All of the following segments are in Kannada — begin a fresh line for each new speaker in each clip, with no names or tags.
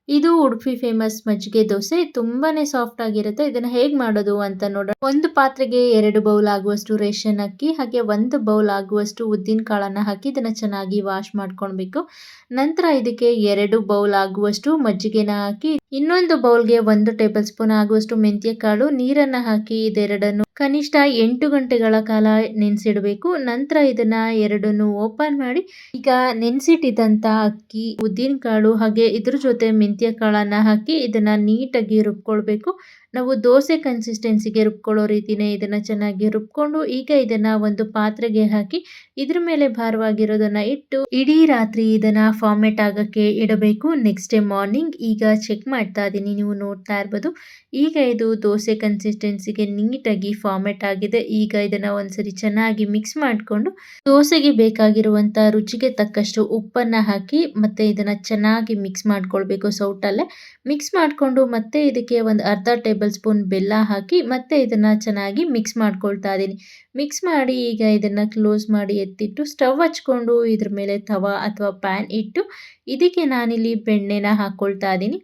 ಇದು ಉಡುಪಿ ಫೇಮಸ್ ಮಜ್ಜಿಗೆ ದೋಸೆ. ತುಂಬಾನೇ ಸಾಫ್ಟ್ ಆಗಿರುತ್ತೆ. ಇದನ್ನ ಹೇಗ್ ಮಾಡೋದು ಅಂತ ನೋಡೋಣ. ಒಂದು ಪಾತ್ರೆಗೆ 2 ಬೌಲ್ ಆಗುವಷ್ಟು ರೇಷನ್ ಅಕ್ಕಿ ಹಾಗೆ 1 ಬೌಲ್ ಆಗುವಷ್ಟು ಉದ್ದಿನ ಕಾಳನ್ನ ಹಾಕಿ ಇದನ್ನ ಚೆನ್ನಾಗಿ ವಾಶ್ ಮಾಡ್ಕೊಳ್ಬೇಕು. ನಂತರ ಇದಕ್ಕೆ 2 ಬೌಲ್ ಆಗುವಷ್ಟು ಮಜ್ಜಿಗೆನ ಹಾಕಿ ಇನ್ನೊಂದು ಬೌಲ್ಗೆ 1 ಟೇಬಲ್ ಸ್ಪೂನ್ ಆಗುವಷ್ಟು ಮೆಂತ್ಯ ಕಾಳು ನೀರನ್ನ ಹಾಕಿ ಇದೆರಡನ್ನು ಕನಿಷ್ಠ 8 ಗಂಟೆಗಳ ಕಾಲ ನೆನೆಸಿಡಬೇಕು. ನಂತರ ಇದನ್ನ ಎರಡನ್ನು ಓಪನ್ ಮಾಡಿ ಈಗ ನೆನೆಸಿಟ್ಟಿದ್ದಂತ ಅಕ್ಕಿ, ಉದ್ದಿನ ಕಾಳು ಹಾಗೆ ಇದ್ರ ಜೊತೆ ಮೆಂತ್ಯ ಕಾಳನ್ನ ಹಾಕಿ ಇದನ್ನ ನೀಟಾಗಿ ರುಬ್ಕೊಳ್ಬೇಕು. ನಾವು ದೋಸೆ ಕನ್ಸಿಸ್ಟೆನ್ಸಿಗೆ ರುಬ್ಕೊಳ್ಳೋ ರೀತಿನೇ ಇದನ್ನ ಚೆನ್ನಾಗಿ ರುಬ್ಕೊಂಡು ಈಗ ಇದನ್ನ ಒಂದು ಪಾತ್ರೆಗೆ ಹಾಕಿ ಇದ್ರ ಮೇಲೆ ಭಾರವಾಗಿರೋದನ್ನ ಇಟ್ಟು ಇಡೀ ರಾತ್ರಿ ಇದನ್ನ ಫಾರ್ಮೆಟ್ ಆಗಕ್ಕೆ ಇಡಬೇಕು. ನೆಕ್ಸ್ಟ್ ಡೇ ಮಾರ್ನಿಂಗ್ ಈಗ ಚೆಕ್ ಮಾಡ್ತಾ ಇದ್ದೀನಿ, ನೀವು ನೋಡ್ತಾ ಇರ್ಬೋದು. ಈಗ ಇದು ದೋಸೆ ಕನ್ಸಿಸ್ಟೆನ್ಸಿಗೆ ನೀಟಾಗಿ ಫಾರ್ಮೆಟ್ ಆಗಿದೆ. ಈಗ ಇದನ್ನ ಒಂದ್ಸರಿ ಚೆನ್ನಾಗಿ ಮಿಕ್ಸ್ ಮಾಡಿಕೊಂಡು ದೋಸೆಗೆ ಬೇಕಾಗಿರುವಂತ ರುಚಿಗೆ ತಕ್ಕಷ್ಟು ಉಪ್ಪನ್ನ ಹಾಕಿ ಮತ್ತೆ ಇದನ್ನ ಚೆನ್ನಾಗಿ ಮಿಕ್ಸ್ ಮಾಡ್ಕೊಳ್ಬೇಕು. ಸೌಟಲ್ಲೇ ಮಿಕ್ಸ್ ಮಾಡಿಕೊಂಡು ಮತ್ತೆ ಇದಕ್ಕೆ ಒಂದು ಅರ್ಧ ಟೇಬಲ್ ಸ್ಪೂನ್ ಬೆಲ್ಲ ಹಾಕಿ ಮತ್ತೆ ಇದನ್ನ ಚೆನ್ನಾಗಿ ಮಿಕ್ಸ್ ಮಾಡ್ಕೊಳ್ತಾ ಇದ್ದೀನಿ. ಮಿಕ್ಸ್ ಮಾಡಿ ಈಗ ಇದನ್ನ ಕ್ಲೋಸ್ ಮಾಡಿ ಎತ್ತಿಟ್ಟು ಸ್ಟವ್ ಹಚ್ಕೊಂಡು ಇದ್ರ ಮೇಲೆ ತವಾ ಅಥವಾ ಪ್ಯಾನ್ ಇಟ್ಟು ಇದಕ್ಕೆ ನಾನಿಲ್ಲಿ ಬೆಣ್ಣೆನ ಹಾಕ್ಕೊಳ್ತಾ ಇದ್ದೀನಿ.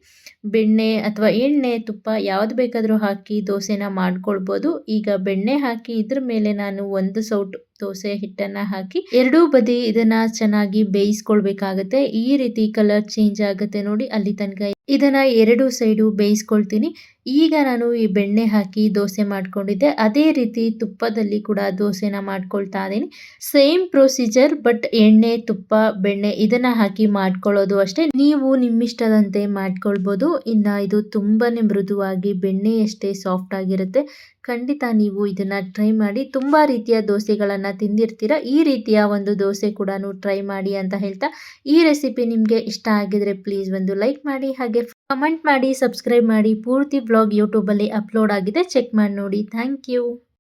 ಬೆಣ್ಣೆ ಅಥವಾ ಎಣ್ಣೆ, ತುಪ್ಪ ಯಾವ್ದು ಬೇಕಾದರೂ ಹಾಕಿ ದೋಸೆನ ಮಾಡ್ಕೊಳ್ಬೋದು. ಈಗ ಬೆಣ್ಣೆ ಹಾಕಿ ಇದ್ರ ಮೇಲೆ ನಾನು 1 ಸೌಟು ದೋಸೆ ಹಿಟ್ಟನ್ನ ಹಾಕಿ ಎರಡೂ ಬದಿ ಇದನ್ನ ಚೆನ್ನಾಗಿ ಬೇಯಿಸ್ಕೊಳ್ಬೇಕಾಗತ್ತೆ. ಈ ರೀತಿ ಕಲರ್ ಚೇಂಜ್ ಆಗುತ್ತೆ ನೋಡಿ, ಅಲ್ಲಿ ತನಕ ಇದನ್ನ 2 ಸೈಡು ಬೇಯಿಸ್ಕೊಳ್ತೀನಿ. ಈಗ ನಾನು ಈ ಬೆಣ್ಣೆ ಹಾಕಿ ದೋಸೆ ಮಾಡ್ಕೊಂಡಿದ್ದೆ ಅದೇ ರೀತಿ ತುಪ್ಪದಲ್ಲಿ ಕೂಡ ದೋಸೆನ ಮಾಡ್ಕೊಳ್ತಾ ಇದ್ದೀನಿ. ಸೇಮ್ ಪ್ರೊಸೀಜರ್, ಬಟ್ ಎಣ್ಣೆ, ತುಪ್ಪ, ಬೆಣ್ಣೆ ಇದನ್ನ ಹಾಕಿ ಮಾಡ್ಕೊಳ್ಳೋದು ಅಷ್ಟೇ. ನೀವು ನಿಮ್ಮಿಷ್ಟದಂತೆ ಮಾಡ್ಕೊಳ್ಬೋದು. ಇನ್ನ ಇದು ತುಂಬಾನೇ ಮೃದುವಾಗಿ ಬೆಣ್ಣೆಯಷ್ಟೇ ಸಾಫ್ಟ್ ಆಗಿರುತ್ತೆ. ಖಂಡಿತ ನೀವು ಇದನ್ನ ಟ್ರೈ ಮಾಡಿ. ತುಂಬಾ ರೀತಿಯ ದೋಸೆಗಳನ್ನ ತಿಂದಿರ್ತೀರ, ಈ ರೀತಿಯ ಒಂದು ದೋಸೆ ಕೂಡ ಟ್ರೈ ಮಾಡಿ ಅಂತ ಹೇಳ್ತಾ, ಈ ರೆಸಿಪಿ ನಿಮಗೆ ಇಷ್ಟ ಆಗಿದ್ರೆ ಪ್ಲೀಸ್ ಒಂದು ಲೈಕ್ ಮಾಡಿ ಹಾಗೆ ಕಮೆಂಟ್ ಮಾಡಿ, ಸಬ್ಸ್ಕ್ರೈಬ್ ಮಾಡಿ. ಪೂರ್ತಿ ವ್ಲಾಗ್ ಯೂಟ್ಯೂಬಲ್ಲಿ ಅಪ್ಲೋಡ್ ಆಗಿದೆ, ಚೆಕ್ ಮಾಡಿ ನೋಡಿ. Thank you.